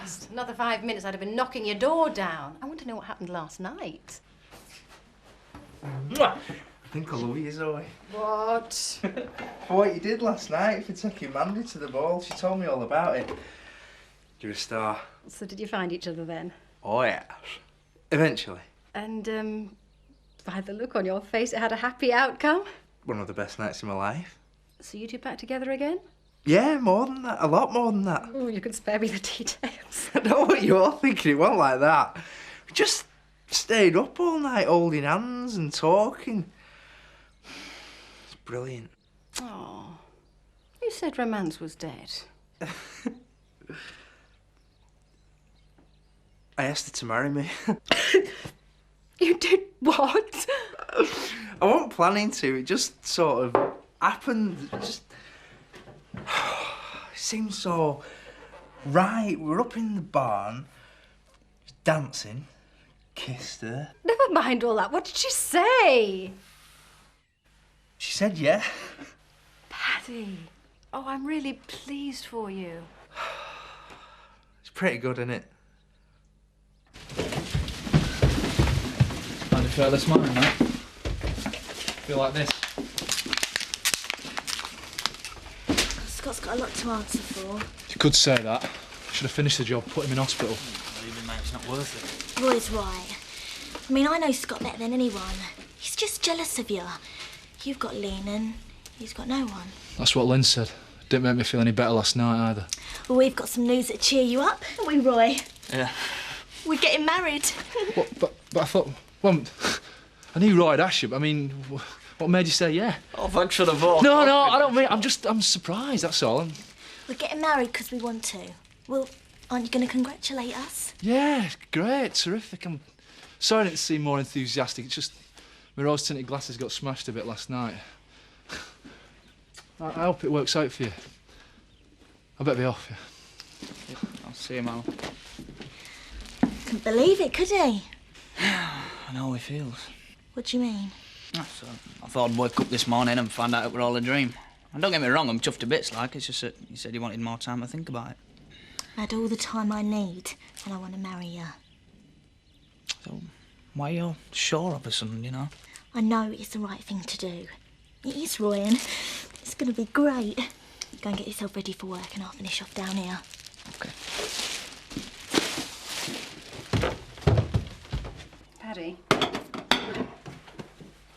fast. Another 5 minutes, I'd have been knocking your door down. I want to know what happened last night. I think I love you, Zoe. What? For what you did last night, for taking Mandy to the ball. She told me all about it. You're a star. So did you find each other then? Oh, yes. Eventually. And, by the look on your face, it had a happy outcome? One of the best nights of my life. So you two back together again? Yeah, more than that. A lot more than that. Oh, you could spare me the details. I know what you're thinking. It wasn't like that. We just stayed up all night holding hands and talking. It's brilliant. Oh, you said romance was dead. I asked her to marry me. You did what? I wasn't planning to. It just sort of happened. It just... It seemed so right. We were up in the barn, dancing, kissed her. Never mind all that. What did she say? She said yeah. Paddy. Oh, I'm really pleased for you. It's pretty good, isn't it? Find it fair this morning, mate. Feel like this. Scott's got a lot to answer for. You could say that. Should have finished the job, put him in hospital. Believe me, mate, it's not worth it. Roy's right. I mean, I know Scott better than anyone. He's just jealous of you. You've got Lynn and he's got no one. That's what Lynn said. Didn't make me feel any better last night either. Well, we've got some news that'll cheer you up, haven't we, Roy? Yeah. We're getting married. What, but I thought, well, I knew Roy had asked you, but I mean, what made you say yeah? Oh, thanks for the vote. No, I don't mean, I'm surprised, that's all. We're getting married because we want to. Well, aren't you going to congratulate us? Yeah, great, terrific. I'm sorry I didn't seem more enthusiastic. It's just my rose-tinted glasses got smashed a bit last night. I hope it works out for you. I better be off, yeah. I'll see you, Mal. Couldn't believe it, could he? I know how he feels. What do you mean? So, I thought I'd wake up this morning and find out it were all a dream. And don't get me wrong, I'm chuffed to bits, like. It's just that you said you wanted more time to think about it. I had all the time I need, and I want to marry you. So, why you're sure of us, and you know? I know it's the right thing to do. It is, Roy, and it's going to be great. Go and get yourself ready for work, and I'll finish off down here. Okay. Paddy,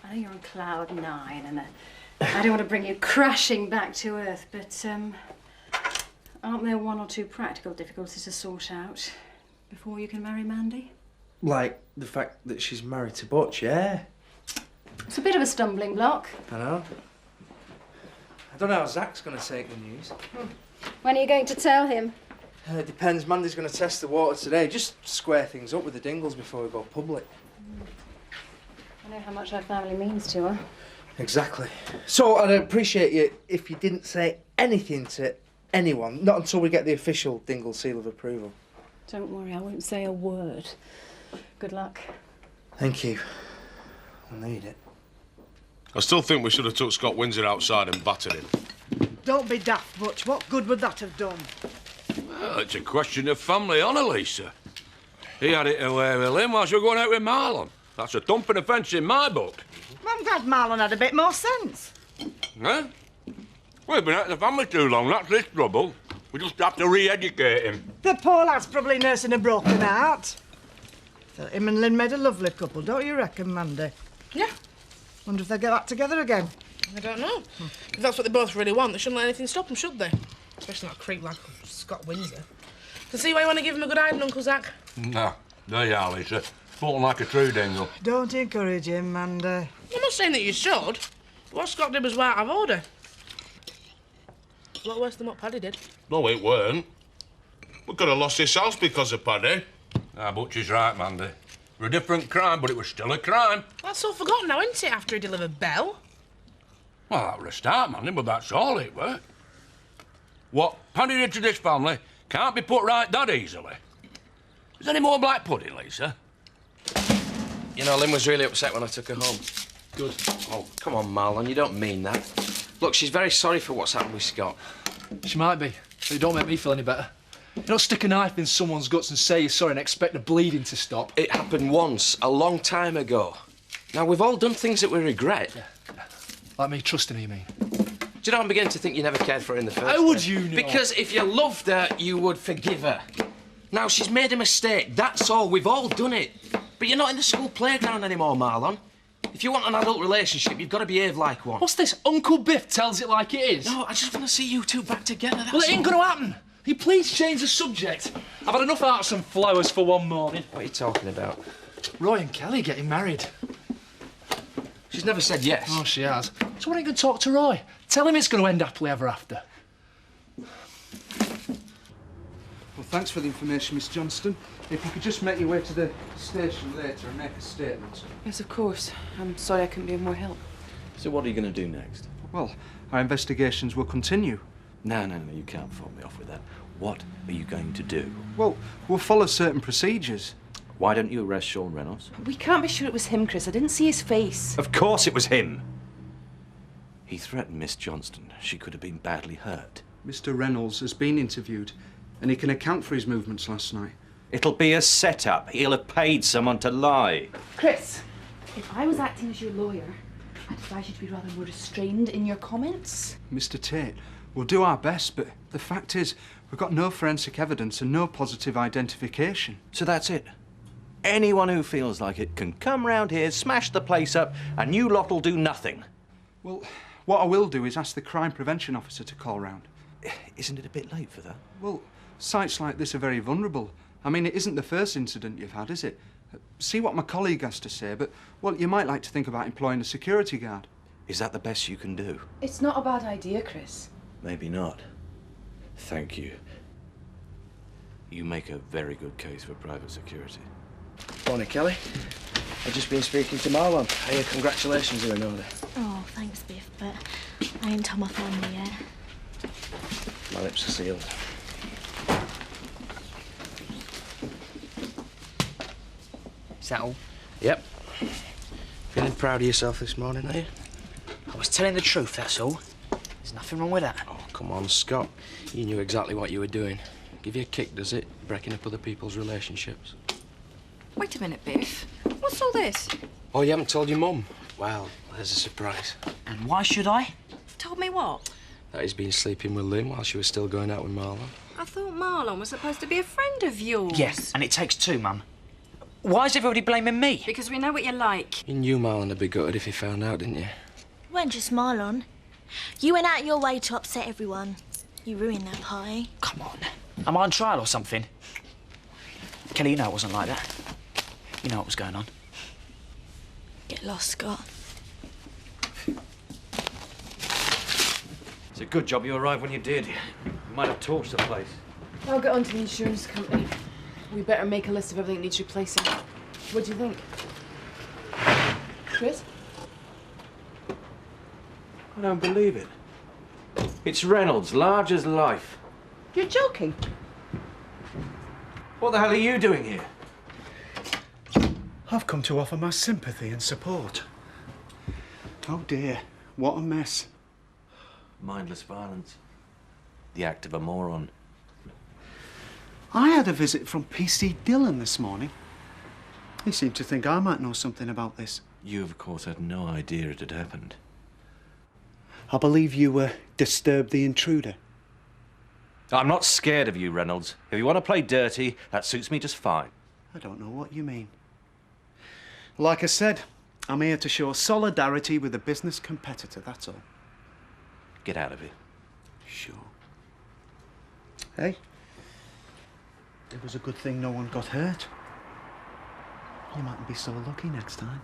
I know you're on cloud 9 and I don't want to bring you crashing back to earth, but aren't there one or two practical difficulties to sort out before you can marry Mandy? Like the fact that she's married to Butch, yeah. It's a bit of a stumbling block. I know. I don't know how Zach's going to take the news. When are you going to tell him? It depends. Mandy's going to test the water today. Just square things up with the Dingles before we go public. I know how much our family means to her. Exactly. So I'd appreciate you if you didn't say anything to anyone, not until we get the official Dingle seal of approval. Don't worry, I won't say a word. Good luck. Thank you. I'll need it. I still think we should have took Scott Windsor outside and battered him. Don't be daft, Butch. What good would that have done? Well, it's a question of family honour, Lisa. He had it away with him whilst you were going out with Marlon. That's a thumping offence in my book. I'm glad Marlon had a bit more sense. Huh? We've been out of the family too long, that's this trouble. We just have to re-educate him. The poor lad's probably nursing a broken heart. Thought him and Lynn made a lovely couple, don't you reckon, Mandy? Yeah. Wonder if they'll get back together again. I don't know. If that's what they both really want, they shouldn't let anything stop them, should they? Especially not a creep like Scott Windsor. Can see why you want to give him a good hiding, Uncle Zach. No, there you are, Lisa. Spoken like a true dingle. Don't encourage him, Mandy. I'm not saying that you should. But what Scott did was way out of order. A lot worse than what Paddy did. No, it weren't. We could have lost this house because of Paddy. Ah, Butcher's right, Mandy. It was a different crime, but it was still a crime. That's all forgotten now, isn't it, after he delivered Belle? Well, that was a start, Mandy, but that's all it were. What Paddy did to this family can't be put right that easily. Is there any more black pudding, Lisa? You know, Lynn was really upset when I took her home. Good. Oh, come on, Marlon, you don't mean that. Look, she's very sorry for what's happened with Scott. She might be, but it don't make me feel any better. You don't stick a knife in someone's guts and say you're sorry and expect the bleeding to stop. It happened once, a long time ago. Now, we've all done things that we regret. Yeah. Like me trusting her, you mean? Do you know, I'm beginning to think you never cared for her in the first place. How would you know? Because if you loved her, you would forgive her. Now, she's made a mistake, that's all. We've all done it. But you're not in the school playground anymore, Marlon. If you want an adult relationship, you've got to behave like one. What's this? Uncle Biff tells it like it is? No, I just want to see you two back together, that's Well, it ain't all. going to happen. Will you please change the subject? I've had enough arts and flowers for one morning. What are you talking about? Roy and Kelly getting married. She's never said yes. Oh, she has. So why don't you go talk to Roy? Tell him it's going to end happily ever after. Well, thanks for the information, Miss Johnston. If you could just make your way to the station later and make a statement. Yes, of course. I'm sorry I couldn't be of more help. So what are you going to do next? Well, our investigations will continue. No, you can't fob me off with that. What are you going to do? Well, we'll follow certain procedures. Why don't you arrest Sean Reynolds? We can't be sure it was him, Chris. I didn't see his face. Of course it was him! He threatened Miss Johnston. She could have been badly hurt. Mr. Reynolds has been interviewed, and he can account for his movements last night. It'll be a setup. He'll have paid someone to lie. Chris, if I was acting as your lawyer, I'd advise you to be rather more restrained in your comments. Mr. Tate, we'll do our best, but the fact is, we've got no forensic evidence and no positive identification. So that's it. Anyone who feels like it can come round here, smash the place up, and you lot'll do nothing. Well, what I will do is ask the crime prevention officer to call round. Isn't it a bit late for that? Well, sites like this are very vulnerable. I mean, it isn't the first incident you've had, is it? See what my colleague has to say, but, well, you might like to think about employing a security guard. Is that the best you can do? It's not a bad idea, Chris. Maybe not. Thank you. You make a very good case for private security. Morning, Kelly. I've just been speaking to Marlon. Hey, congratulations are in order. Oh, thanks, Biff, but I ain't told my family yet. My lips are sealed. Is that all? Yep. Feeling proud of yourself this morning, are you? I was telling the truth, that's all. There's nothing wrong with that. Oh, come on, Scott. You knew exactly what you were doing. Give you a kick, does it? Breaking up other people's relationships. Wait a minute, Biff. What's all this? Oh, you haven't told your mum? Well, there's a surprise. And why should I? Told me what? That he's been sleeping with Lynn while she was still going out with Marlon. I thought Marlon was supposed to be a friend of yours. Yes, and it takes two, Mum. Why is everybody blaming me? Because we know what you're like. You knew Marlon would be gutted if he found out, didn't you? You weren't just Marlon. You went out your way to upset everyone. You ruined that party. Come on. Am I on trial or something? Kelly, you know it wasn't like that. You know what was going on. Get lost, Scott. It's a good job you arrived when you did. You might have torched the place. I'll get on to the insurance company. We better make a list of everything that needs replacing. What do you think? Chris? I don't believe it. It's Reynolds, large as life. You're joking. What the hell are you doing here? I've come to offer my sympathy and support. Oh dear, what a mess. Mindless violence. The act of a moron. I had a visit from PC Dillon this morning. He seemed to think I might know something about this. You, of course, had no idea it had happened. I believe you disturbed the intruder. I'm not scared of you, Reynolds. If you want to play dirty, that suits me just fine. I don't know what you mean. Like I said, I'm here to show solidarity with a business competitor, that's all. Get out of here. Sure. Hey, it was a good thing no one got hurt. You mightn't be so lucky next time.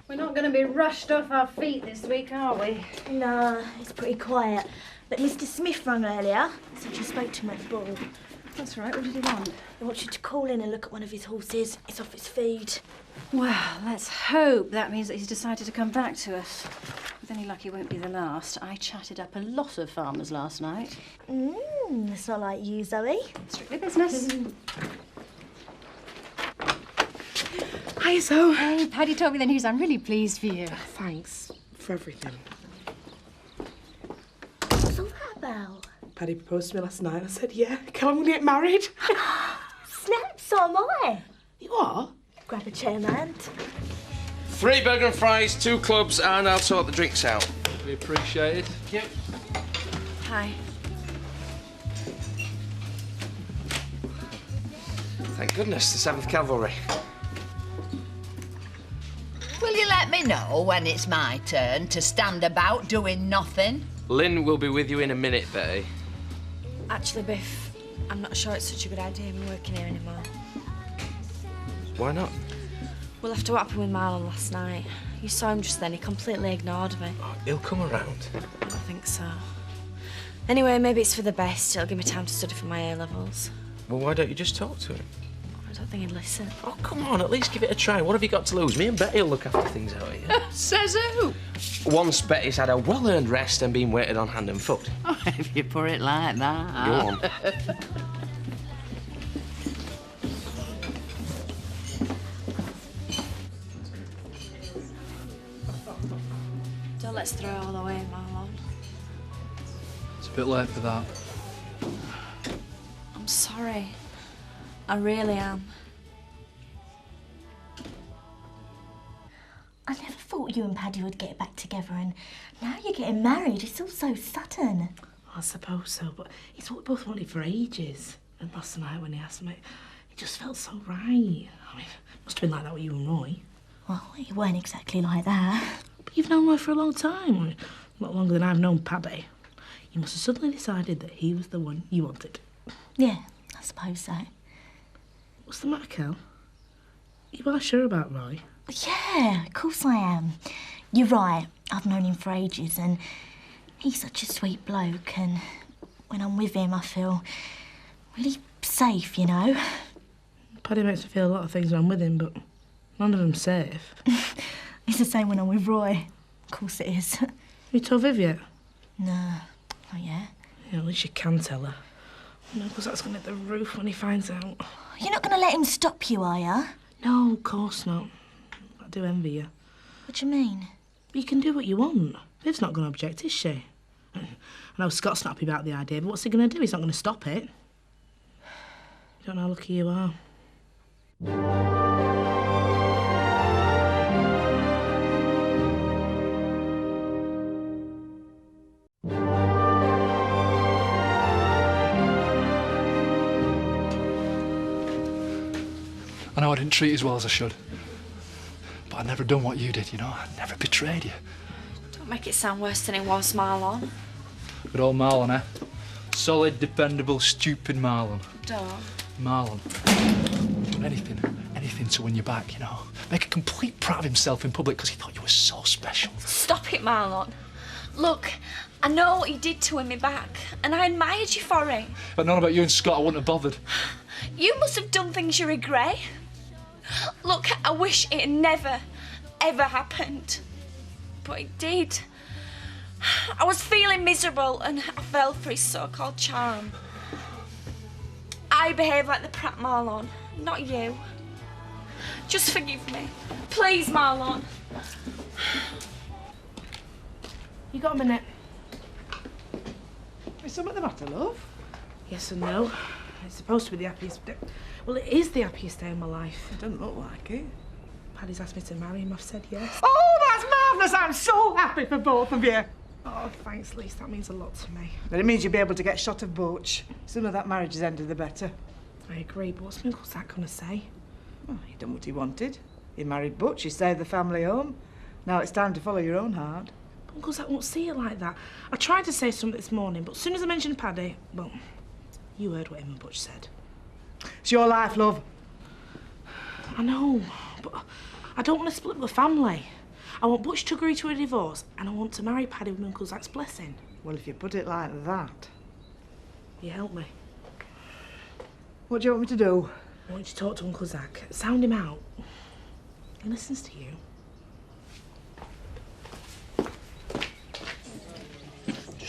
We're not going to be rushed off our feet this week, are we? No, it's pretty quiet. But Mr. Smith rang earlier, said you spoke to him at the ball. That's right, what did he want? He wants you to call in and look at one of his horses. It's off its feed. Well, let's hope that means that he's decided to come back to us. With any luck, he won't be the last. I chatted up a lot of farmers last night. It's not like you, Zoe. Strictly business. Hi, so. Hey, Paddy told me the news. I'm really pleased for you. Thanks for everything. What's all that about? Paddy proposed to me last night. I said, yeah, come on, we'll get married. Snap, so am I. You are? Grab a chair, man. 3 burger and fries, 2 clubs, and I'll sort the drinks out. We appreciate it. Yep. Hi. Thank goodness, the 7th Cavalry. Will you let me know when it's my turn to stand about doing nothing? Lynn will be with you in a minute, Betty. Actually, Biff, I'm not sure it's such a good idea me working here anymore. Why not? Well, after what happened with Marlon last night, you saw him just then, he completely ignored me. Oh, he'll come around. I don't think so. Anyway, maybe it's for the best. It'll give me time to study for my A-levels. Well, why don't you just talk to him? I don't think he'd listen. Oh, come on, at least give it a try. What have you got to lose? Me and Betty will look after things out here. Says who? Once Betty's had a well-earned rest and been waited on hand and foot. Oh, if you put it like that. Go on. Don't let's throw it all away, Marlon. It's a bit late for that. I'm sorry. I really am. I never thought you and Paddy would get back together, and now you're getting married. It's all so sudden. I suppose so, but it's what we both wanted for ages. And last night when he asked me, it just felt so right. I mean, it must have been like that with you and Roy. Well, it weren't exactly like that. But you've known Roy for a long time. I mean, a lot longer than I've known Paddy. You must have suddenly decided that he was the one you wanted. Yeah, I suppose so. What's the matter, Kel? You are sure about Roy? Yeah, of course I am. You're right. I've known him for ages, and he's such a sweet bloke, and when I'm with him, I feel really safe, you know? Paddy makes me feel a lot of things when I'm with him, but none of them's safe. It's the same when I'm with Roy. Of course it is. Have you told Viv yet? No, not yet. Yeah, at least you can tell her. No, because that's going to hit the roof when he finds out. You're not going to let him stop you, are you? No, of course not. I do envy you. What do you mean? You can do what you want. Viv's not going to object, is she? I know Scott's not happy about the idea, but what's he going to do? He's not going to stop it. You don't know how lucky you are. I know I didn't treat you as well as I should. But I'd never done what you did, you know? I'd never betrayed you. Don't make it sound worse than it was, Marlon. Good old Marlon, eh? Solid, dependable, stupid Marlon. Don't. Marlon. Anything to win you back, you know? Make a complete prat of himself in public because he thought you were so special. Stop it, Marlon. Look, I know what you did to win me back, and I admired you for it. If I'd known about you and Scott, I wouldn't have bothered. You must have done things you regret. Look, I wish it had never, ever happened. But it did. I was feeling miserable and I fell for his so-called charm. I behaved like the prat, Marlon, not you. Just forgive me. Please, Marlon. You got a minute? Is something the matter, love? Yes and no. It's supposed to be the happiest day. Well, it is the happiest day of my life. It doesn't look like it. Paddy's asked me to marry him. I've said yes. Oh, that's marvellous! I'm so happy for both of you. Oh, thanks, Lise. That means a lot to me. But it means you'll be able to get shot of Butch. The sooner that marriage is ended, the better. I agree, but what's Uncle Zach going to say? Well, he done what he wanted. He married Butch, he saved the family home. Now it's time to follow your own heart. But Uncle Zach won't see it like that. I tried to say something this morning, but as soon as I mentioned Paddy, well, you heard what him and Butch said. It's your life, love. I know, but I don't want to split the family. I want Butch to agree to a divorce, and I want to marry Paddy with Uncle Zach's blessing. Well, if you put it like that... You help me. What do you want me to do? I want you to talk to Uncle Zach. Sound him out. He listens to you.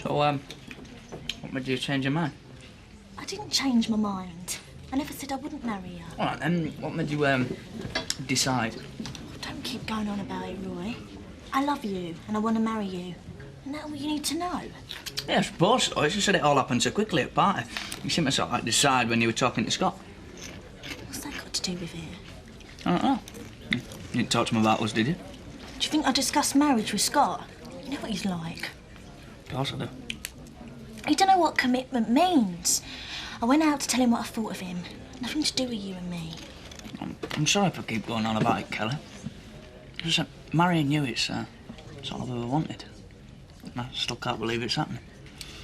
So, what made you change your mind? I didn't change my mind. I never said I wouldn't marry you. All right, then, what made you, decide keep going on about it, Roy. I love you and I want to marry you. And that's what you need to know. Yeah, I suppose so. It's just that it all happened so quickly at party. You seemed to sort of like decide when you were talking to Scott. What's that got to do with it? I don't know. You didn't talk to him about us, did you? Do you think I discussed marriage with Scott? You know what he's like. Of course I do. You don't know what commitment means. I went out to tell him what I thought of him. Nothing to do with you and me. I'm sorry if I keep going on about it, Kelly. Just marrying you, it's all I've ever wanted. And I still can't believe it's happening.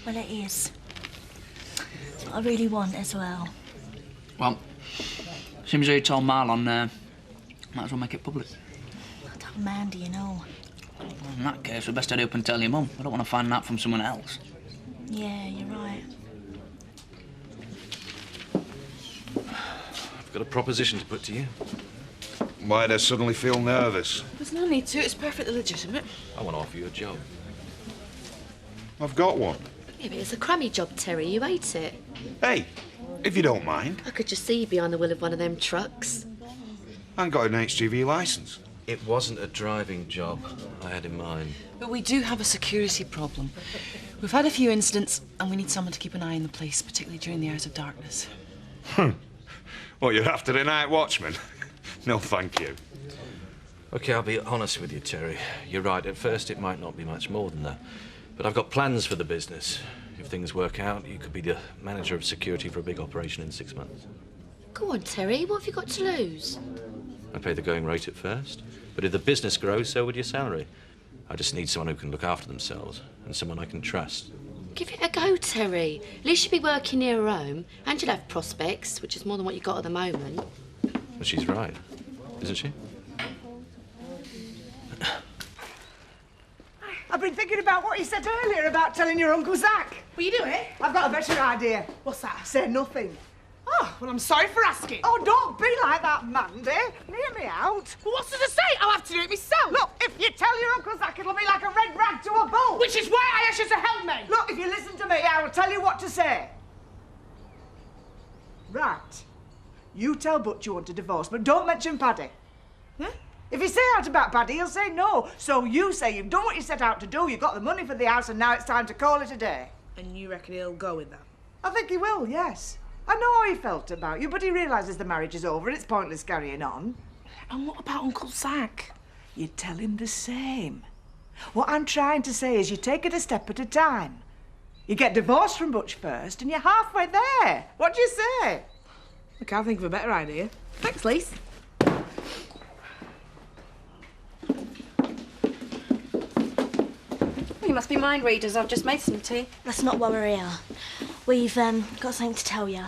Well, it is. It's what I really want as well. Well, seems you told Marlon, might as well make it public. I told Mandy and all. Well, in that case, we'd best hurry up and tell your mum. I don't want to find that from someone else. Yeah, you're right. I've got a proposition to put to you. Why do I suddenly feel nervous? There's no need to. It's perfectly legitimate. I want to offer you a job. I've got one. Yeah, but it's a crummy job, Terry. You hate it. Hey, if you don't mind. I could just see you behind the wheel of one of them trucks. I ain't got an HGV licence. It wasn't a driving job I had in mind. But we do have a security problem. We've had a few incidents, and we need someone to keep an eye on the place, particularly during the hours of darkness. What, you're after the night watchman? No, thank you. OK, I'll be honest with you, Terry. You're right, at first it might not be much more than that. But I've got plans for the business. If things work out, you could be the manager of security for a big operation in 6 months. Go on, Terry. What have you got to lose? I pay the going rate at first. But if the business grows, so would your salary. I just need someone who can look after themselves and someone I can trust. Give it a go, Terry. At least you'll be working near home, and you'll have prospects, which is more than what you've got at the moment. Well, she's right, isn't she? I've been thinking about what you said earlier about telling your Uncle Zach. Will you do it? I've got a better idea. What's that? Say nothing. Oh, well, I'm sorry for asking. Oh, don't be like that, Mandy. Hear me out. Well, what's there to say? I'll have to do it myself. Look, if you tell your Uncle Zach, it'll be like a red rag to a bull. Which is why I asked you to help me. Look, if you listen to me, I will tell you what to say. Right. You tell Butch you want a divorce, but don't mention Paddy. Huh? If you say out about Paddy, he'll say no. So you say you've done what you set out to do, you've got the money for the house, and now it's time to call it a day. And you reckon he'll go with that? I think he will, yes. I know how he felt about you, but he realises the marriage is over and it's pointless carrying on. And what about Uncle Zach? You tell him the same. What I'm trying to say is you take it a step at a time. You get divorced from Butch first and you're halfway there. What do you say? I can't think of a better idea. Thanks, Lise. You must be mind readers. I've just made some tea. That's not why we're here. We've got something to tell you.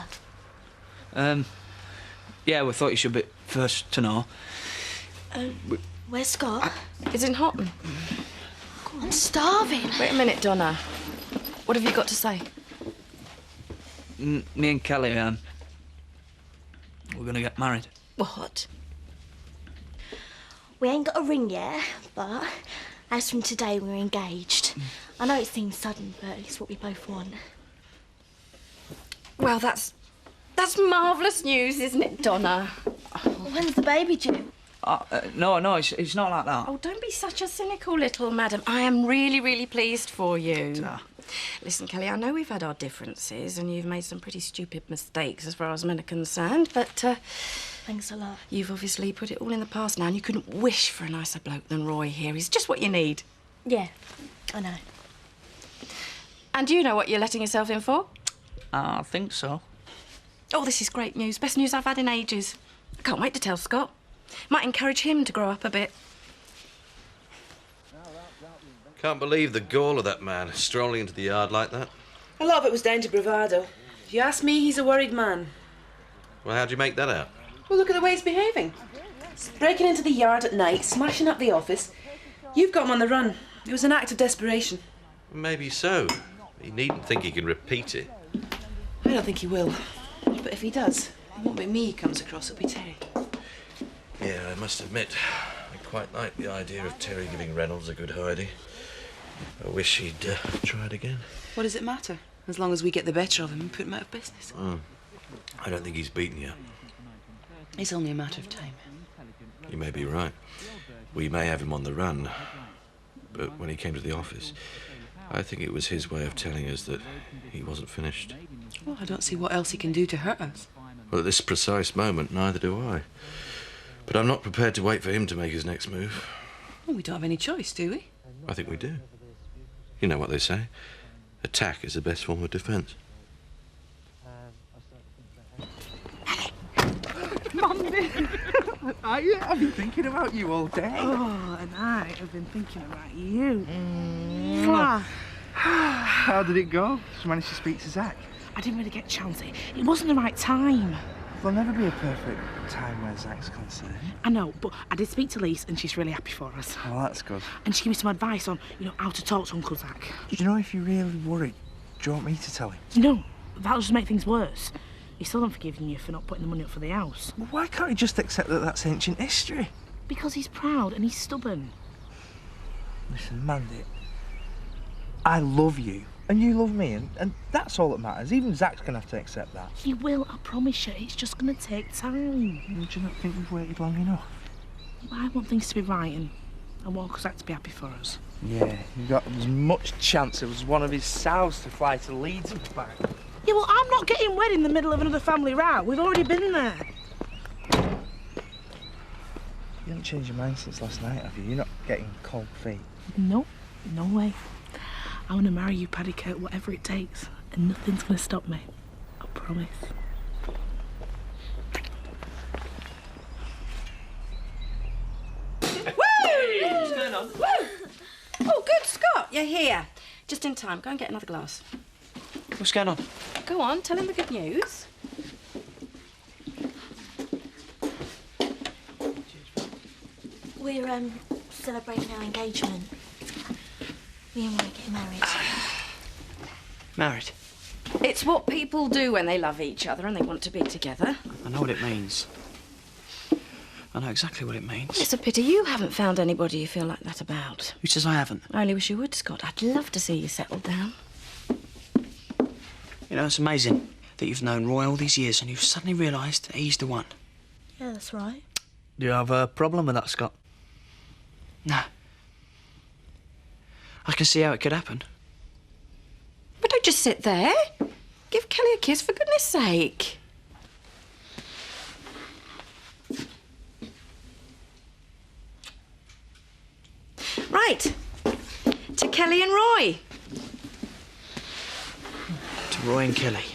Yeah, we thought you should be first to know. Where's Scott? He's in Houghton. I'm starving. Wait a minute, Donna. What have you got to say? Me and Kelly, we're gonna get married. What? We ain't got a ring yet, but as from today, we're engaged. I know it seems sudden, but it's what we both want. Well, that's marvellous news, isn't it, Donna? When's the baby due? No, it's not like that. Oh, don't be such a cynical little madam. I am really, really pleased for you. Listen, Kelly, I know we've had our differences and you've made some pretty stupid mistakes as far as men are concerned, but... Thanks a lot. You've obviously put it all in the past now and you couldn't wish for a nicer bloke than Roy here. He's just what you need. Yeah, I know. And do you know what you're letting yourself in for? I think so. Oh, this is great news. Best news I've had in ages. I can't wait to tell Scott. Might encourage him to grow up a bit. Can't believe the gall of that man, strolling into the yard like that. A lot of it was down to bravado. If you ask me, he's a worried man. Well, how'd you make that out? Well, look at the way he's behaving. He's breaking into the yard at night, smashing up the office. You've got him on the run. It was an act of desperation. Maybe so. He needn't think he can repeat it. I don't think he will. But if he does, it won't be me he comes across, it'll be Terry. Yeah, I must admit, I quite like the idea of Terry giving Reynolds a good hidey. I wish he'd tried again. What does it matter? As long as we get the better of him and put him out of business. I don't think he's beaten you. It's only a matter of time. You may be right. We may have him on the run, but when he came to the office, I think it was his way of telling us that he wasn't finished. Well, I don't see what else he can do to hurt us. Well, at this precise moment, neither do I. But I'm not prepared to wait for him to make his next move. Well, we don't have any choice, do we? I think we do. You know what they say. Attack is the best form of defence. Mandy! I've been thinking about you all day. Oh, and I have been thinking about you. How did it go? Did you manage to speak to Zach? I didn't really get a chance. It wasn't the right time. There'll never be a perfect time where Zach's concerned. I know, but I did speak to Lise and she's really happy for us. Well, that's good. And she gave me some advice on, how to talk to Uncle Zach. Do you know if you're really worried, do you want me to tell him? No, that'll just make things worse. He's still not forgiving you for not putting the money up for the house. Well, why can't he just accept that that's ancient history? Because he's proud and he's stubborn. Listen, Mandy, I love you. And you love me, and that's all that matters. Even Zach's going to have to accept that. He will, I promise you. It's just going to take time. Well, do you not think we've waited long enough? I want things to be right, and I want Uncle Zach to be happy for us. Yeah, you got as much chance it was one of his sows to fly to Leeds and back. Yeah, well, I'm not getting wed in the middle of another family row. We've already been there. You haven't changed your mind since last night, have you? You're not getting cold feet. No, no way. I want to marry you, Paddy Kurt, whatever it takes, and nothing's going to stop me. I promise. Woo! What's going on? Woo! Oh, good, Scott, you're here. Just in time. Go and get another glass. What's going on? Go on, tell him the good news. We're celebrating our engagement. Me and Roy getting married. Married? It's what people do when they love each other and they want to be together. I know what it means. I know exactly what it means. It's a pity you haven't found anybody you feel like that about. Who says I haven't? I only wish you would, Scott. I'd love to see you settle down. You know, it's amazing that you've known Roy all these years and you've suddenly realised that he's the one. Yeah, that's right. Do you have a problem with that, Scott? No. I can see how it could happen. But don't just sit there. Give Kelly a kiss, for goodness sake. Right. To Kelly and Roy. To Roy and Kelly.